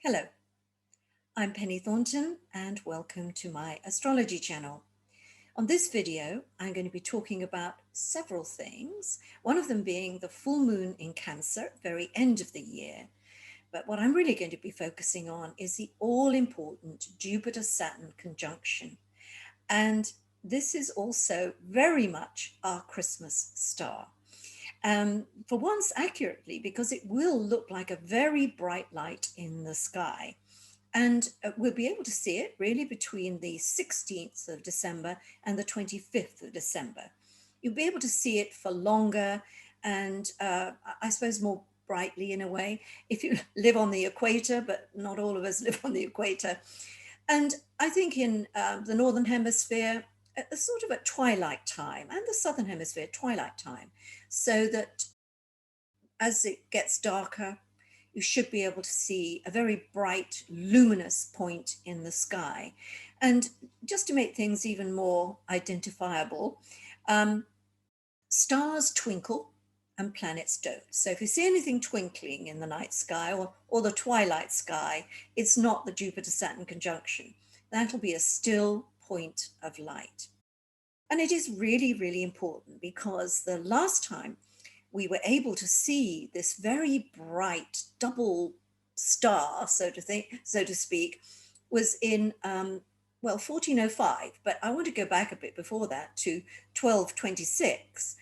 Hello, I'm Penny Thornton and welcome to my astrology channel. On this video, I'm going to be talking about several things, one of them being the full moon in Cancer, very end of the year. But what I'm really going to be focusing on is the all-important Jupiter-Saturn conjunction. And this is also very much our Christmas star. For once accurately, because it will look like a very bright light in the sky. And we'll be able to see it really between the 16th of December and the 25th of December. You'll be able to see it for longer and I suppose more brightly in a way if you live on the equator, but not all of us live on the equator. And I think in the Northern Hemisphere, sort of at twilight time, and the Southern Hemisphere, twilight time, so that as it gets darker, you should be able to see a very bright, luminous point in the sky. And just to make things even more identifiable, stars twinkle and planets don't. So if you see anything twinkling in the night sky or the twilight sky, it's not the Jupiter-Saturn conjunction. That'll be a still point of light. And it is really, really important because the last time we were able to see this very bright double star, so to speak, was in 1405. But I want to go back a bit before that to 1226,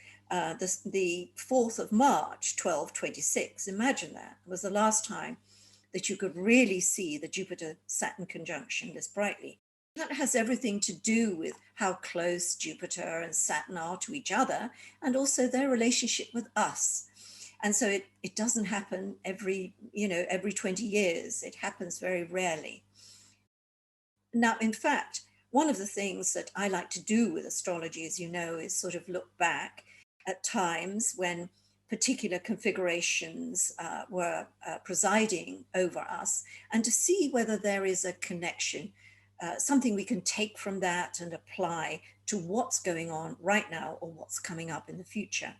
the 4th of March, 1226. Imagine that was the last time that you could really see the Jupiter-Saturn conjunction this brightly. That has everything to do with how close Jupiter and Saturn are to each other and also their relationship with us. And so it doesn't happen every 20 years. It happens very rarely. Now, in fact, one of the things that I like to do with astrology, as you know, is sort of look back at times when particular configurations were presiding over us and to see whether there is a connection, something we can take from that and apply to what's going on right now or what's coming up in the future.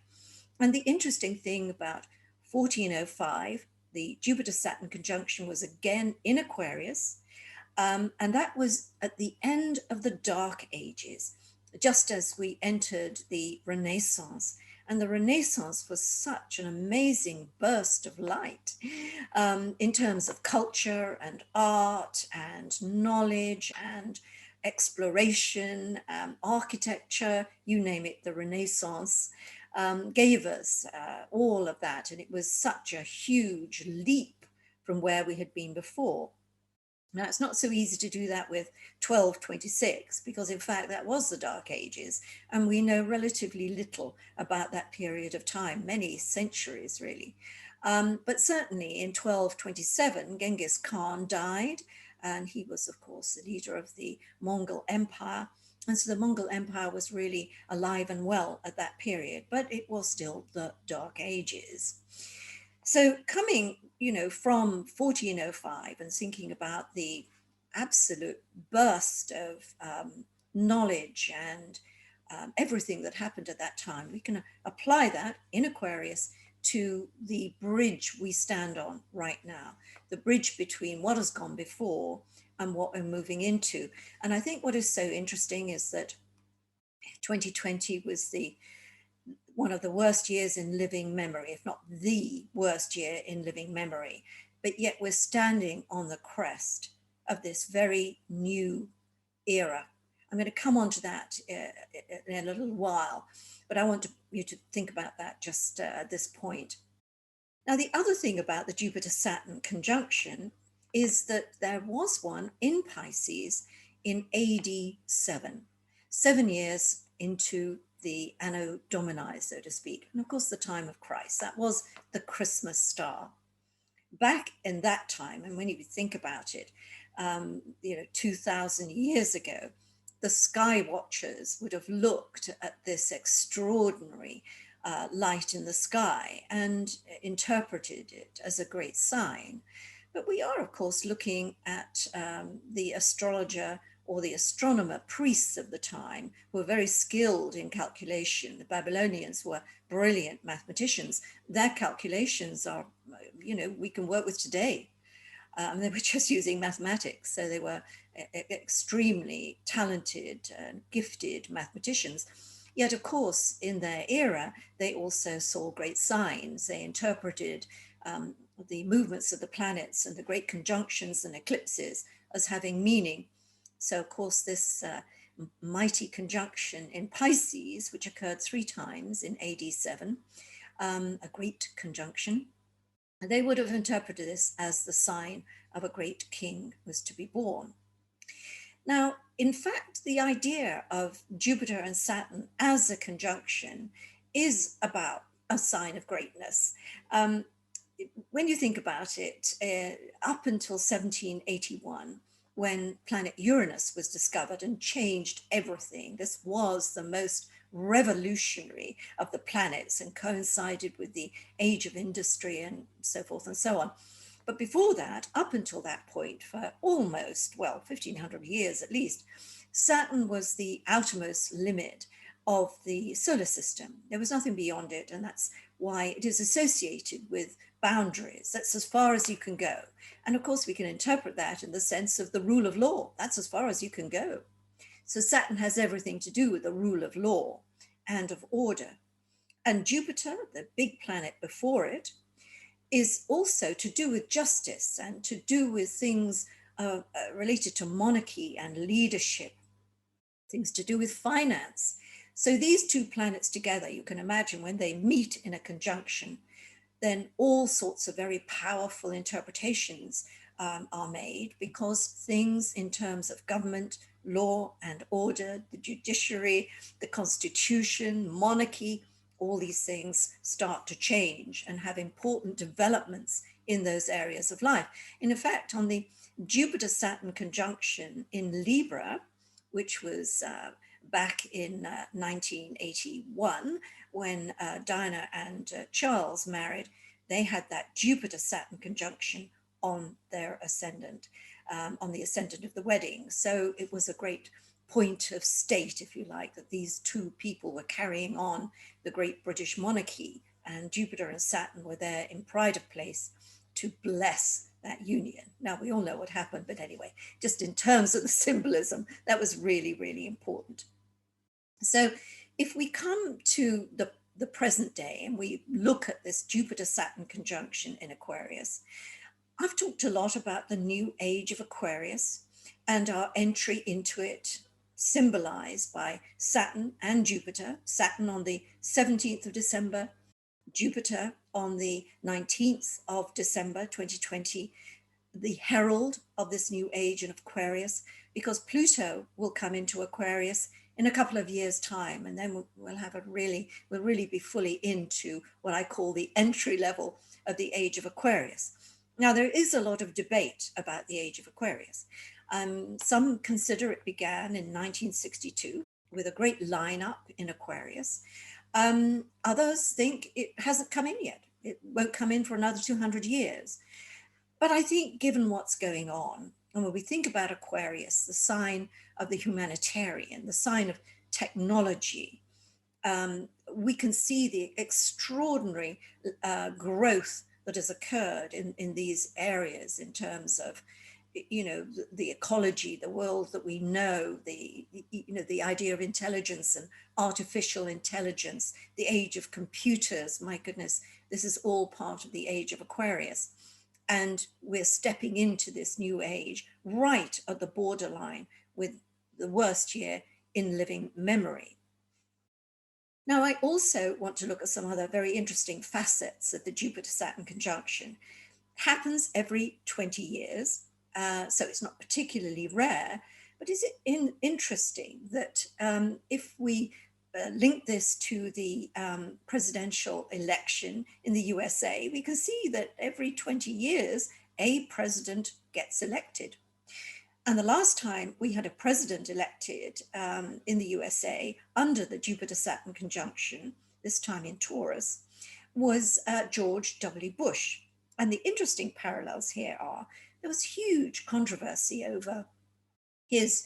And the interesting thing about 1405, the Jupiter-Saturn conjunction was again in Aquarius, and that was at the end of the Dark Ages, just as we entered the Renaissance. And the Renaissance was such an amazing burst of light in terms of culture and art and knowledge and exploration, architecture, you name it, the Renaissance gave us all of that. And it was such a huge leap from where we had been before. Now, it's not so easy to do that with 1226 because, in fact, that was the Dark Ages, and we know relatively little about that period of time, many centuries, really. But certainly in 1227, Genghis Khan died, and he was, of course, the leader of the Mongol Empire. And so the Mongol Empire was really alive and well at that period, but it was still the Dark Ages. So coming, from 1405 and thinking about the absolute burst of knowledge and everything that happened at that time, we can apply that in Aquarius to the bridge we stand on right now, the bridge between what has gone before and what we're moving into. And I think what is so interesting is that 2020 was one of the worst years in living memory, if not the worst year in living memory. But yet we're standing on the crest of this very new era. I'm going to come on to that in a little while, but I want you to think about that just at this point. Now, the other thing about the Jupiter-Saturn conjunction is that there was one in Pisces in AD 7 years into the Anno Domini, so to speak, and of course the time of Christ. That was the Christmas star. Back in that time, and when you think about it, 2,000 years ago, the sky watchers would have looked at this extraordinary light in the sky and interpreted it as a great sign. But we are, of course, looking at the astrologer or the astronomer priests of the time who were very skilled in calculation. The Babylonians were brilliant mathematicians. Their calculations are, we can work with today. They were just using mathematics, so they were extremely talented and gifted mathematicians. Yet, of course, in their era, they also saw great signs. They interpreted the movements of the planets and the great conjunctions and eclipses as having meaning. So, of course, this mighty conjunction in Pisces, which occurred 3 times in AD 7, a great conjunction, they would have interpreted this as the sign of a great king was to be born. Now, in fact, the idea of Jupiter and Saturn as a conjunction is about a sign of greatness. When you think about it, up until 1781, when planet Uranus was discovered and changed everything, this was the most revolutionary of the planets and coincided with the age of industry and so forth and so on. But before that, up until that point, for almost, well, 1500 years at least, Saturn was the outermost limit of the solar system. There was nothing beyond it, and that's why it is associated with boundaries. That's as far as you can go. And of course, we can interpret that in the sense of the rule of law. That's as far as you can go. So Saturn has everything to do with the rule of law and of order. And Jupiter, the big planet before it, is also to do with justice and to do with things related to monarchy and leadership, things to do with finance. So these two planets together, you can imagine when they meet in a conjunction, then all sorts of very powerful interpretations are made, because things in terms of government, law and order, the judiciary, the constitution, monarchy, all these things start to change and have important developments in those areas of life. And in fact, on the Jupiter-Saturn conjunction in Libra, which was back in 1981, when Diana and Charles married, they had that Jupiter-Saturn conjunction on their ascendant, on the ascendant of the wedding. So it was a great point of state, if you like, that these two people were carrying on the great British monarchy, and Jupiter and Saturn were there in pride of place to bless that union. Now, we all know what happened, but anyway, just in terms of the symbolism, that was really, really important. So if we come to the present day and we look at this Jupiter-Saturn conjunction in Aquarius, I've talked a lot about the new age of Aquarius and our entry into it, symbolized by Saturn and Jupiter, Saturn on the 17th of December, Jupiter on the 19th of December 2020, the herald of this new age in Aquarius, because Pluto will come into Aquarius in a couple of years' time, and then we'll really be fully into what I call the entry level of the age of Aquarius. Now, there is a lot of debate about the age of Aquarius. Some consider it began in 1962 with a great lineup in Aquarius. Others think it hasn't come in yet. It won't come in for another 200 years. But I think, given what's going on, and when we think about Aquarius, the sign of the humanitarian, the sign of technology, we can see the extraordinary growth that has occurred in these areas in terms of, you know, the ecology, the world that we know, the idea of intelligence and artificial intelligence, the age of computers. My goodness, this is all part of the age of Aquarius. And we're stepping into this new age right at the borderline with the worst year in living memory. Now, I also want to look at some other very interesting facets of the Jupiter-Saturn conjunction. It happens every 20 years, so it's not particularly rare, but is it interesting that if we link this to the presidential election in the USA, we can see that every 20 years, a president gets elected. And the last time we had a president elected in the USA under the Jupiter-Saturn conjunction, this time in Taurus, was George W. Bush. And the interesting parallels here are there was huge controversy over his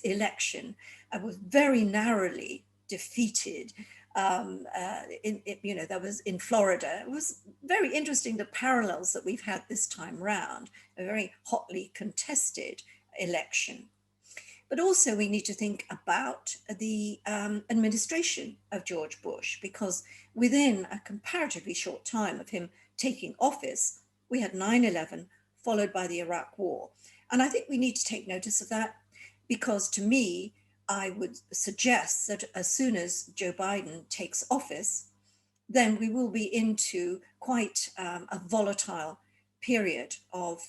election, was very narrowly defeated. That was in Florida. It was very interesting, the parallels that we've had this time round, a very hotly contested election. But also we need to think about the administration of George Bush, because within a comparatively short time of him taking office, we had 9/11 followed by the Iraq War. And I think we need to take notice of that, because to me, I would suggest that as soon as Joe Biden takes office, then we will be into quite a volatile period of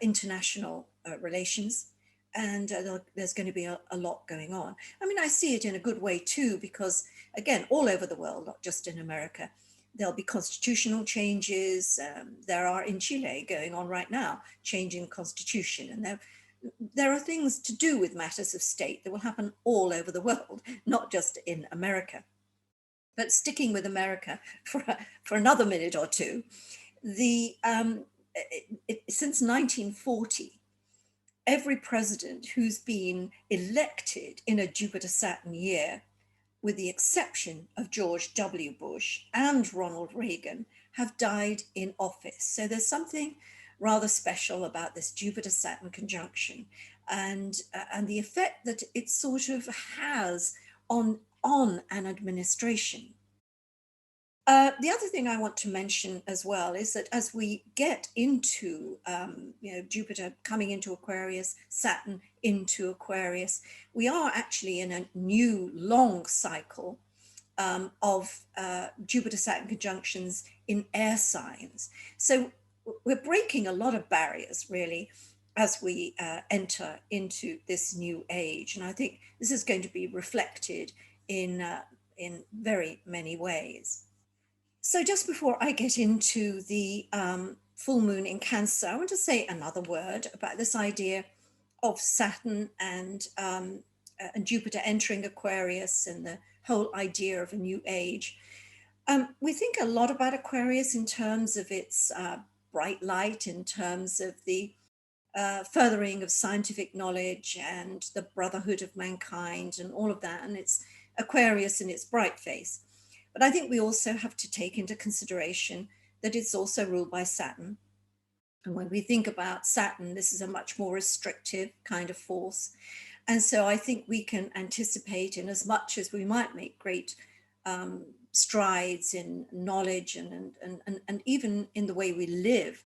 international relations. And there's going to be a lot going on. I mean, I see it in a good way too, because again, all over the world, not just in America, there'll be constitutional changes. There are in Chile going on right now, changing the constitution. And there are things to do with matters of state that will happen all over the world, not just in America. But sticking with America for another minute or two, since 1940, every president who's been elected in a Jupiter-Saturn year, with the exception of George W. Bush and Ronald Reagan, have died in office. So there's something rather special about this Jupiter-Saturn conjunction, and the effect that it sort of has on an administration. The other thing I want to mention as well is that as we get into, Jupiter coming into Aquarius, Saturn into Aquarius, we are actually in a new long cycle of Jupiter-Saturn conjunctions in air signs. So we're breaking a lot of barriers, really, as we enter into this new age. And I think this is going to be reflected in very many ways. So just before I get into the full moon in Cancer, I want to say another word about this idea of Saturn and Jupiter entering Aquarius, and the whole idea of a new age. We think a lot about Aquarius in terms of its bright light, in terms of the furthering of scientific knowledge and the brotherhood of mankind and all of that, and it's Aquarius in its bright face. But I think we also have to take into consideration that it's also ruled by Saturn. And when we think about Saturn, this is a much more restrictive kind of force. And so I think we can anticipate, in as much as we might make great strides in knowledge and even in the way we live,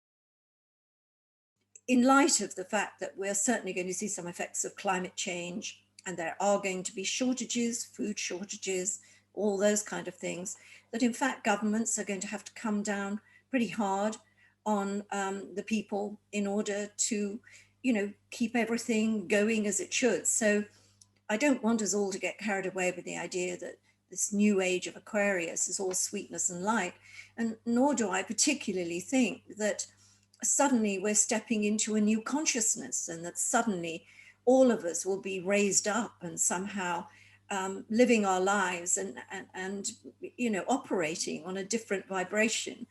in light of the fact that we're certainly going to see some effects of climate change, and there are going to be shortages, food shortages, all those kind of things, that in fact governments are going to have to come down pretty hard on the people in order to, keep everything going as it should. So I don't want us all to get carried away with the idea that this new age of Aquarius is all sweetness and light, and nor do I particularly think that suddenly we're stepping into a new consciousness, and that suddenly all of us will be raised up and somehow living our lives and operating on a different vibration.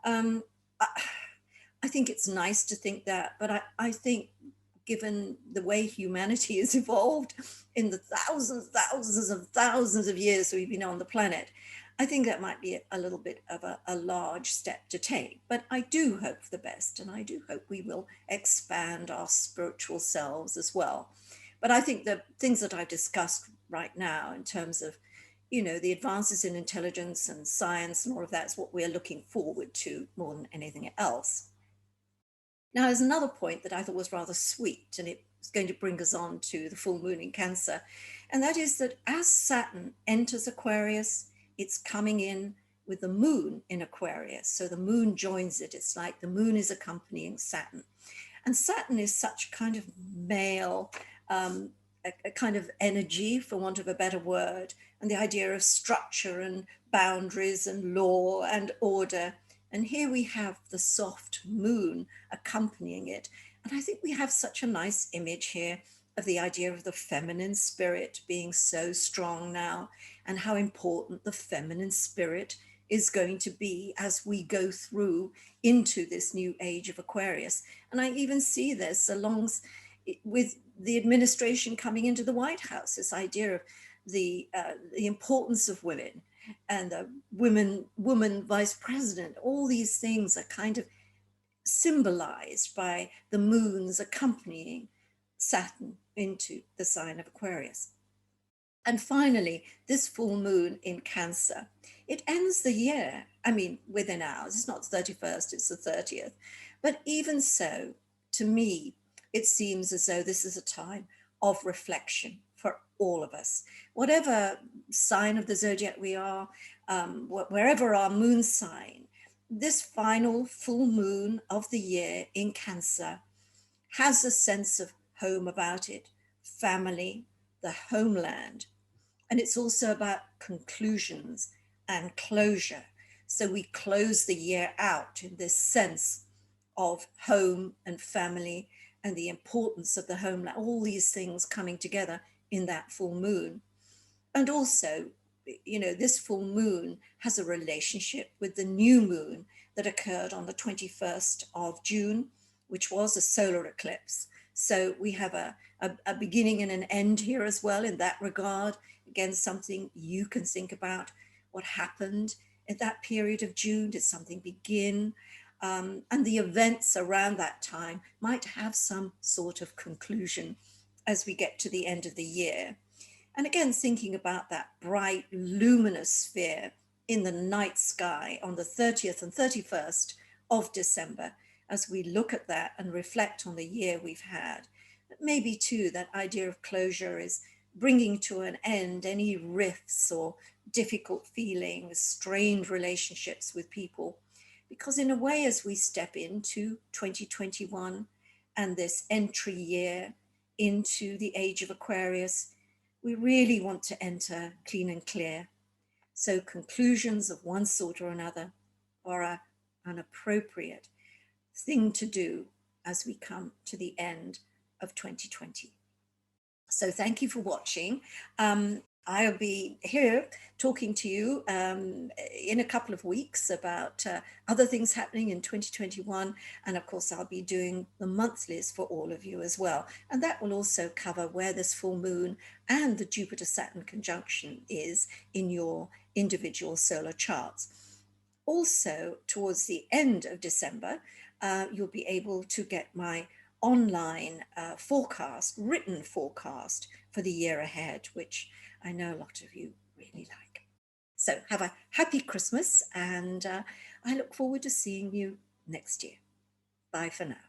I think it's nice to think that, but I think, given the way humanity has evolved in the thousands of years we've been on the planet, I think that might be a little bit of a large step to take. But I do hope for the best, and I do hope we will expand our spiritual selves as well. But I think the things that I've discussed right now, in terms of, the advances in intelligence and science and all of that, is what we're looking forward to more than anything else. Now, there's another point that I thought was rather sweet, and it's going to bring us on to the full moon in Cancer. And that is that as Saturn enters Aquarius, it's coming in with the moon in Aquarius. So the moon joins it. It's like the moon is accompanying Saturn. And Saturn is such kind of male, a kind of energy, for want of a better word, and the idea of structure and boundaries and law and order. And here we have the soft moon accompanying it. And I think we have such a nice image here of the idea of the feminine spirit being so strong now, and how important the feminine spirit is going to be as we go through into this new age of Aquarius. And I even see this along with the administration coming into the White House, this idea of the importance of women. and the woman vice president. All these things are kind of symbolized by the moons accompanying Saturn into the sign of Aquarius. And finally, this full moon in Cancer, it ends the year. I mean, within hours. It's not the 31st, it's the 30th. But even so, to me, it seems as though this is a time of reflection for all of us. Whatever sign of the zodiac we are, wherever our moon sign, this final full moon of the year in Cancer has a sense of home about it, family, the homeland. And it's also about conclusions and closure. So we close the year out in this sense of home and family and the importance of the homeland, all these things coming together in that full moon. And also, this full moon has a relationship with the new moon that occurred on the 21st of June, which was a solar eclipse. So we have a beginning and an end here as well in that regard. Again, something you can think about. What happened at that period of June? Did something begin? And the events around that time might have some sort of conclusion as we get to the end of the year. And again, thinking about that bright, luminous sphere in the night sky on the 30th and 31st of December, as we look at that and reflect on the year we've had. Maybe too, that idea of closure is bringing to an end any rifts or difficult feelings, strained relationships with people. Because in a way, as we step into 2021 and this entry year into the age of Aquarius, we really want to enter clean and clear. So conclusions of one sort or another are an appropriate thing to do as we come to the end of 2020. So thank you for watching. I'll be here talking to you in a couple of weeks about other things happening in 2021. And of course, I'll be doing the monthlies for all of you as well. And that will also cover where this full moon and the Jupiter-Saturn conjunction is in your individual solar charts. Also, towards the end of December, you'll be able to get my online forecast, written forecast for the year ahead, which I know a lot of you really like. So have a happy Christmas, and I look forward to seeing you next year. Bye for now.